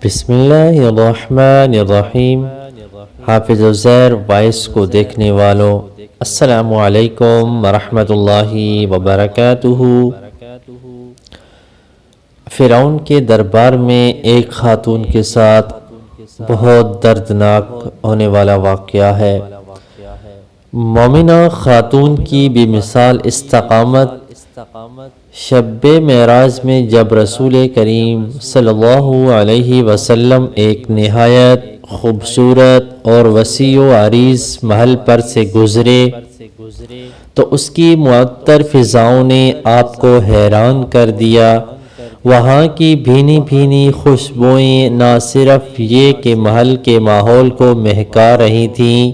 بسم اللہ الرحمن الرحیم۔ حافظ عزیر وائس کو دیکھنے والوں السلام علیکم ورحمۃ اللہ وبرکاتہ۔ فرعون کے دربار میں ایک خاتون کے ساتھ بہت دردناک ہونے والا واقعہ ہے۔ مومنہ خاتون کی بے مثال استقامت شب معراج میں جب رسول کریم صلی اللہ علیہ وسلم ایک نہایت خوبصورت اور وسیع و عریض محل پر سے گزرے تو اس کی معطر فضاؤں نے آپ کو حیران کر دیا۔ وہاں کی بھینی بھینی خوشبوئیں نہ صرف یہ کہ محل کے ماحول کو مہکا رہی تھیں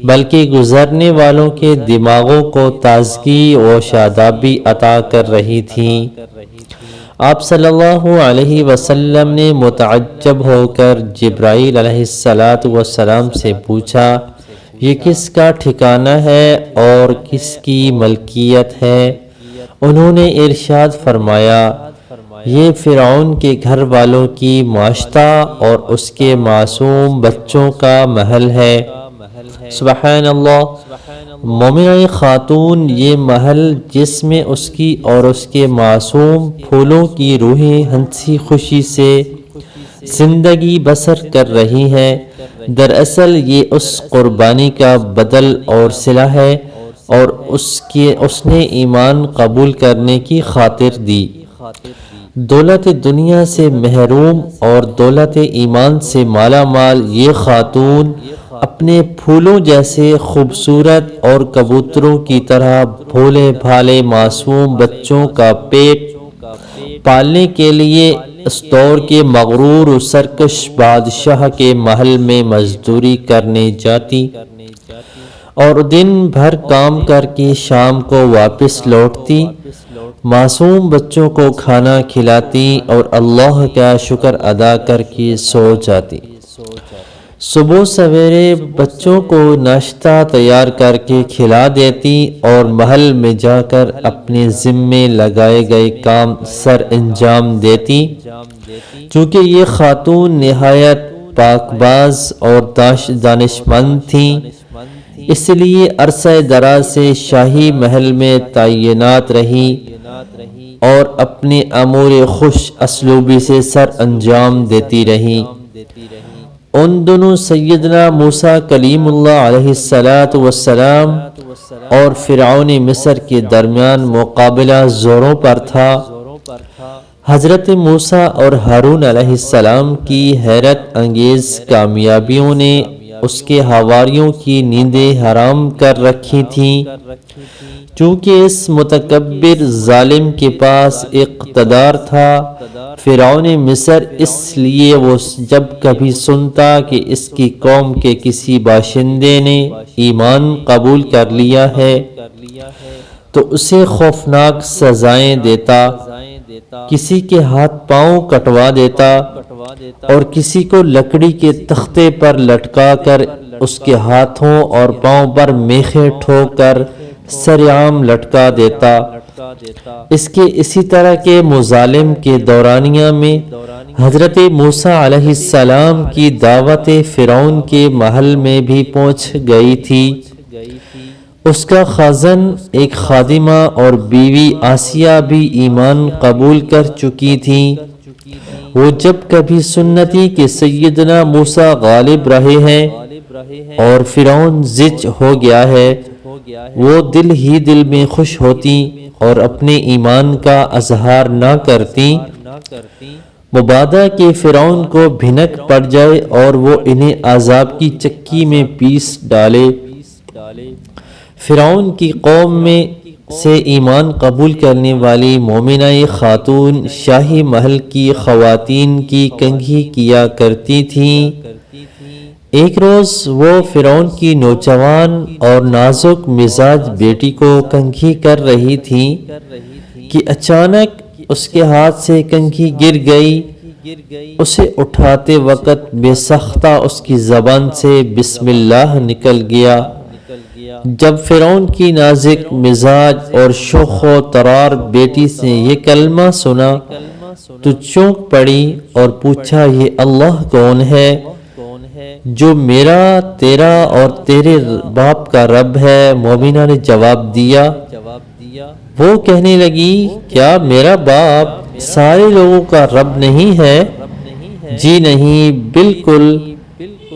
بلکہ گزرنے والوں کے دماغوں کو تازگی و شادابی عطا کر رہی تھیں۔ آپ صلی اللہ علیہ وسلم نے متعجب ہو کر جبرائیل علیہ السلام سے پوچھا، یہ کس کا ٹھکانہ ہے اور کس کی ملکیت ہے؟ انہوں نے ارشاد فرمایا، یہ فرعون کے گھر والوں کی معاشطہ اور اس کے معصوم بچوں کا محل ہے۔ سبحان اللہ۔ مومنہ خاتون یہ محل جس میں اس کی اور اس کے معصوم پھولوں کی روحیں ہنسی خوشی سے زندگی بسر کر رہی ہیں، دراصل یہ اس قربانی کا بدل اور صلہ ہے اور اس نے ایمان قبول کرنے کی خاطر دی۔ دولت دنیا سے محروم اور دولت ایمان سے مالا مال یہ خاتون اپنے پھولوں جیسے خوبصورت اور کبوتروں کی طرح بھولے بھالے معصوم بچوں کا پیٹ پالنے کے لیے اس دور کے مغرور و سرکش بادشاہ کے محل میں مزدوری کرنے جاتی اور دن بھر کام کر کے شام کو واپس لوٹتی، معصوم بچوں کو کھانا کھلاتی اور اللہ کا شکر ادا کر کے سو جاتی۔ صبح سویرے بچوں کو ناشتہ تیار کر کے کھلا دیتی اور محل میں جا کر اپنے ذمے لگائے گئے کام سر انجام دیتی۔ چونکہ یہ خاتون نہایت پاک باز اور دانشمند تھیں، اس لیے عرصہ دراز سے شاہی محل میں تعینات رہی اور اپنے امور خوش اسلوبی سے سر انجام دیتی رہی۔ ان دونوں سیدنا موسیٰ کلیم اللہ علیہ السلام اور فرعون مصر کے درمیان مقابلہ زوروں پر تھا۔ حضرت موسیٰ اور ہارون علیہ السلام کی حیرت انگیز کامیابیوں نے اس کے حواریوں کی نیندیں حرام کر رکھی تھیں۔ چونکہ اس متکبر ظالم کے پاس اقتدار تھا، فرعون مصر، اس لیے وہ جب کبھی سنتا کہ اس کی قوم کے کسی باشندے نے ایمان قبول کر لیا ہے تو اسے خوفناک سزائیں دیتا، کسی کے ہاتھ پاؤں کٹوا دیتا اور کسی کو لکڑی کے تختے پر لٹکا کر اس کے ہاتھوں اور پاؤں پر میخیں ٹھوک کر سرعام لٹکا دیتا۔ اس کے اسی طرح کے مظالم کے دورانیہ میں حضرت موسیٰ علیہ السلام کی دعوت فرعون کے محل میں بھی پہنچ گئی تھی۔ اس کا خازن ایک خادمہ اور بیوی آسیہ بھی ایمان قبول کر چکی تھی۔ وہ جب کبھی سنتی کہ سیدنا موسیٰ غالب رہے ہیں اور فرعون زج ہو گیا ہے، وہ دل ہی دل میں خوش ہوتی اور اپنے ایمان کا اظہار نہ کرتی، مبادا کہ فرعون کو بھنک پڑ جائے اور وہ انہیں عذاب کی چکی میں پیس ڈالے۔ فرعون کی قوم میں سے ایمان قبول کرنے والی مومنہ خاتون شاہی محل کی خواتین کی کنگھی کیا کرتی تھیں۔ ایک روز وہ فرعون کی نوجوان اور نازک مزاج بیٹی کو کنگھی کر رہی تھی کہ اچانک اس کے ہاتھ سے کنگھی گر گئی۔ اسے اٹھاتے وقت بے سختہ اس کی زبان سے بسم اللہ نکل گیا۔ جب فرعون کی نازک مزاج اور شوخ و طرار بیٹی سے یہ کلمہ سنا تو چونک پڑی اور پوچھا یہ اللہ کون ہے جو میرا، تیرا اور تیرے باپ کا رب ہے؟ مومنہ نے جواب دیا، وہ کہنے لگی کیا میرا باپ سارے لوگوں کا رب نہیں ہے؟ جی نہیں، بالکل،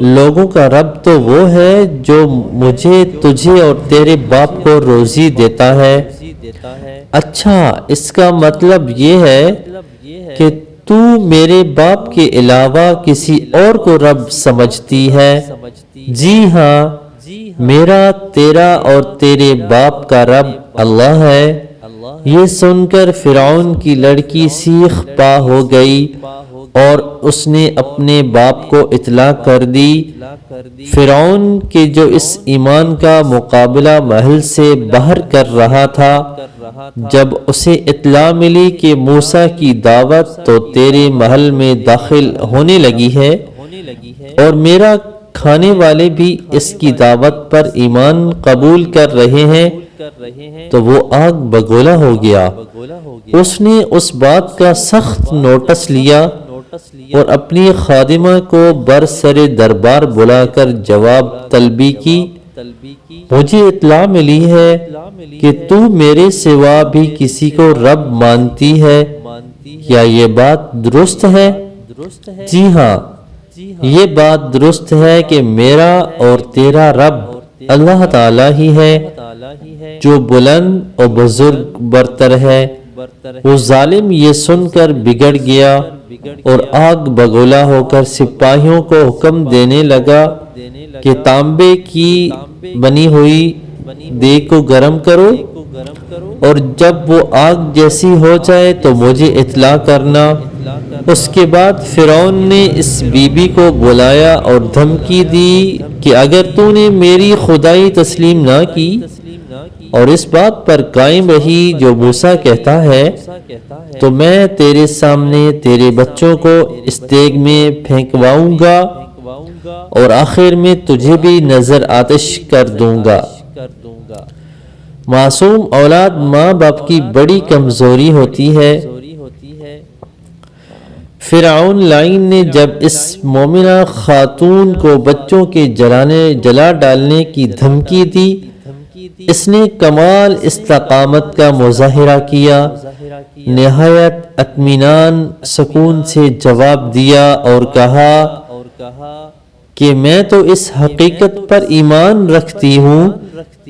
لوگوں کا رب تو وہ ہے جو مجھے، تجھے اور تیرے باپ کو روزی دیتا ہے۔ اچھا، اس کا مطلب یہ ہے کہ تو میرے باپ کے علاوہ کسی اور کو رب سمجھتی ہے؟ جی ہاں، میرا، تیرا اور تیرے باپ کا رب اللہ ہے۔ یہ سن کر فرعون کی لڑکی سیخ پا ہو گئی اور اس نے اپنے باپ کو اطلاع کر دی۔ فرعون کے جو اس ایمان کا مقابلہ محل سے باہر کر رہا تھا، جب اسے اطلاع ملی کہ موسیٰ کی دعوت تو تیرے محل میں داخل ہونے لگی ہے اور میرا کھانے والے بھی اس کی دعوت پر ایمان قبول کر رہے ہیں، تو وہ آگ بگولا ہو گیا۔ اس نے اس بات کا سخت نوٹس لیا اور اپنی خادمہ کو برسر دربار بلا کر جواب طلبی کی، مجھے اطلاع ملی ہے کہ تو میرے سوا بھی کسی کو رب مانتی ہے، کیا یہ بات درست ہے؟ جی ہاں، یہ بات درست ہے کہ میرا اور تیرا رب اللہ تعالی ہی ہے جو بلند و بزرگ برتر ہے۔ وہ ظالم یہ سن کر بگڑ گیا اور آگ بگولا ہو کر سپاہیوں کو حکم دینے لگا کہ تانبے کی بنی ہوئی دیگ کو گرم کرو اور جب وہ آگ جیسی ہو جائے تو مجھے اطلاع کرنا۔ اس کے بعد فرعون نے اس بی بی کو بلایا اور دھمکی دی کہ اگر تو نے میری خدائی تسلیم نہ کی اور اس بات پر قائم رہی جو موسیٰ کہتا ہے، تو میں تیرے سامنے تیرے بچوں کو اس دیگ میں پھینکواؤں گا اور آخر میں تجھے بھی نظر آتش کر دوں گا۔ معصوم اولاد ماں باپ کی بڑی کمزوری ہوتی ہے۔ فرعون لعین نے جب اس مومنہ خاتون کو بچوں کے جلا ڈالنے کی دھمکی دی، اس نے کمال استقامت کا مظاہرہ کیا، نہایت اطمینان سکون سے جواب دیا اور کہا کہ میں تو اس حقیقت پر ایمان رکھتی ہوں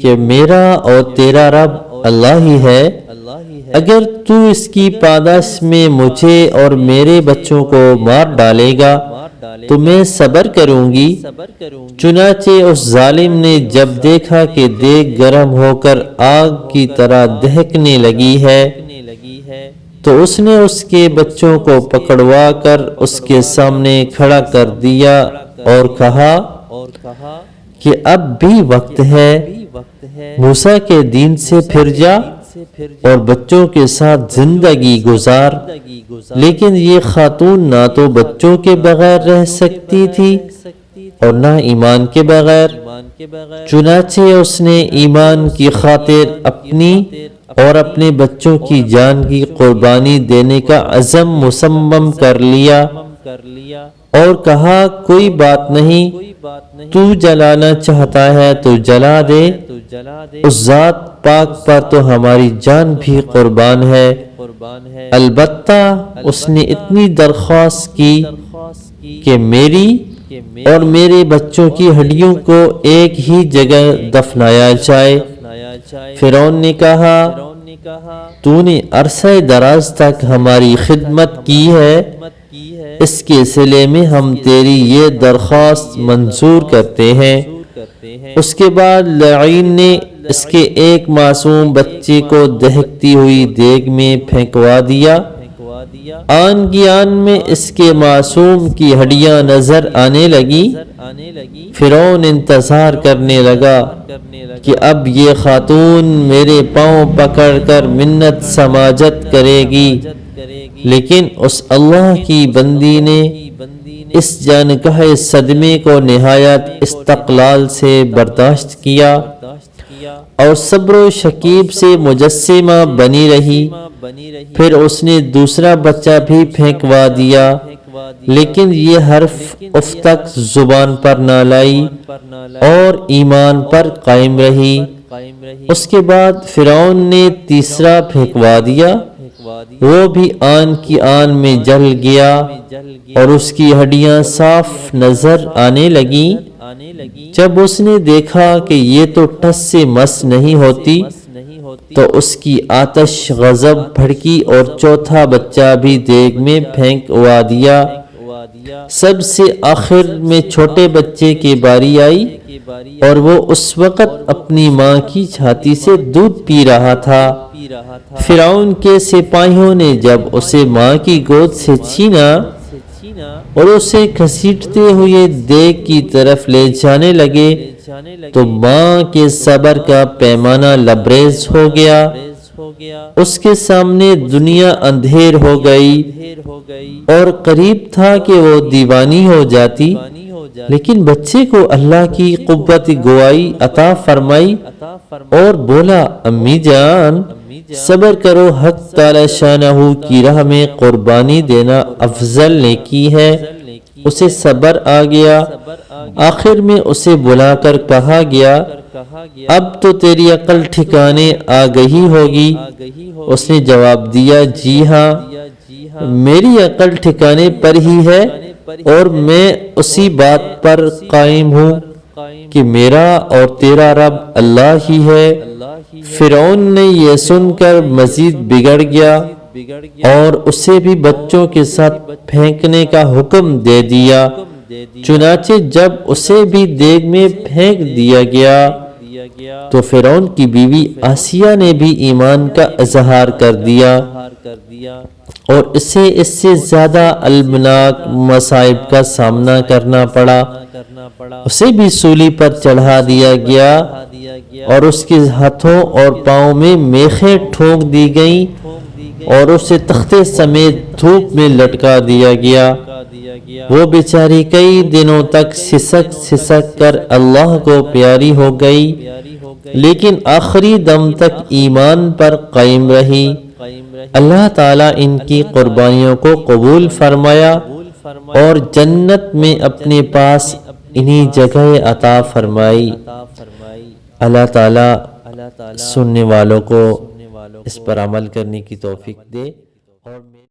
کہ میرا اور تیرا رب اللہ ہی ہے۔ اگر تو اس کی پاداش میں مجھے اور میرے بچوں کو مار ڈالے گا تو میں صبر کروں گی۔ چنانچہ اس ظالم نے جب دیکھا کہ دیگ گرم ہو کر آگ کی طرح دہکنے لگی ہے تو اس نے اس کے بچوں کو پکڑوا کر اس کے سامنے کھڑا کر دیا اور کہا کہ اب بھی وقت ہے، موسیٰ کے دین سے پھر جا اور بچوں کے ساتھ زندگی گزار۔ لیکن یہ خاتون نہ تو بچوں کے بغیر رہ سکتی تھی اور نہ ایمان کے بغیر، چنانچہ اس نے ایمان کی خاطر اپنی اور اپنے بچوں کی جان کی قربانی دینے کا عزم مصمم کر لیا اور کہا کوئی بات نہیں، تو جلانا چاہتا ہے تو جلا دے، اس ذات پاک پر تو ہماری جان بھی قربان ہے۔ البتہ اس نے اتنی درخواست کی کہ میری اور میرے بچوں کی ہڈیوں کو ایک ہی جگہ دفنایا جائے۔ فرعون نے کہا تو نے عرصہ دراز تک ہماری خدمت کی ہے، اس کے صلے میں ہم تیری یہ درخواست منظور کرتے ہیں۔ اس کے بعد لعین نے اس کے ایک معصوم بچے کو دہکتی ہوئی دیگ میں پھینکوا دیا۔ آن کی آن میں اس کے معصوم کی ہڈیاں نظر آنے لگی۔ فرعون انتظار کرنے لگا کہ اب یہ خاتون میرے پاؤں پکڑ کر منت سماجت کرے گی، لیکن اس اللہ کی بندی نے اس جانکہہ صدمے کو نہایت استقلال سے برداشت کیا اور صبر و شکیب سے مجسمہ بنی رہی۔ پھر اس نے دوسرا بچہ بھی پھینکوا دیا، لیکن یہ حرف اف تک زبان پر نہ لائی اور ایمان پر قائم رہی۔ اس کے بعد فرعون نے تیسرا پھینکوا دیا، وہ بھی آن کی آن میں جل گیا اور اس کی ہڈیاں صاف نظر آنے لگیں۔ جب اس نے دیکھا کہ یہ تو ٹس سے مس نہیں ہوتی تو اس کی آتش غضب بھڑکی اور چوتھا بچہ بھی دیگ میں پھینکوا دیا۔ سب سے آخر میں چھوٹے بچے کی باری آئی اور وہ اس وقت اپنی ماں کی چھاتی سے دودھ پی رہا تھا۔ فرعون کے سپاہیوں نے جب اسے ماں کی گود سے چھینا اور اسے گھسیٹتے ہوئے دیگ کی طرف لے جانے لگے تو ماں کے صبر کا پیمانہ لبریز ہو گیا۔ اس کے سامنے دنیا اندھیر ہو گئی اور قریب تھا کہ وہ دیوانی ہو جاتی، لیکن بچے کو اللہ کی قوت گوائی عطا فرمائی اور بولا، امی جان صبر کرو، حق تعالی شانہ کی راہ میں قربانی دینا افضل نیکی ہے۔ اسے صبر آ گیا۔ آخر میں اسے بلا کر کہا گیا، اب تو تیری عقل ٹھکانے آ گئی ہوگی۔ اس نے جواب دیا، جی ہاں، میری عقل ٹھکانے پر ہی ہے اور میں اسی بات پر قائم ہوں کہ میرا اور تیرا رب اللہ ہی ہے۔ فرعون نے یہ سن کر مزید بگڑ گیا اور اسے بھی بچوں کے ساتھ پھینکنے کا حکم دے دیا۔ چنانچہ جب اسے بھی دیگ میں پھینک دیا گیا تو فرعون کی بیوی آسیہ نے بھی ایمان کا اظہار کر دیا اور اسے اس سے زیادہ المناک مصائب کا سامنا کرنا پڑا۔ اسے بھی سولی پر چڑھا دیا گیا اور اس کے ہاتھوں اور پاؤں میں میخیں ٹھونک دی گئیں اور اسے تختے سمیت دھوپ میں لٹکا دیا گیا۔ وہ بیچاری کئی دنوں تک سسک سسک کر اللہ کو پیاری ہو گئی، لیکن آخری دم تک ایمان پر قائم رہی۔ اللہ تعالیٰ ان کی قربانیوں کو قبول فرمایا اور جنت میں اپنے پاس انہی جگہ عطا فرمائی۔ اللہ تعالیٰ سننے والوں کو اس پر عمل کرنے کی توفیق دے اور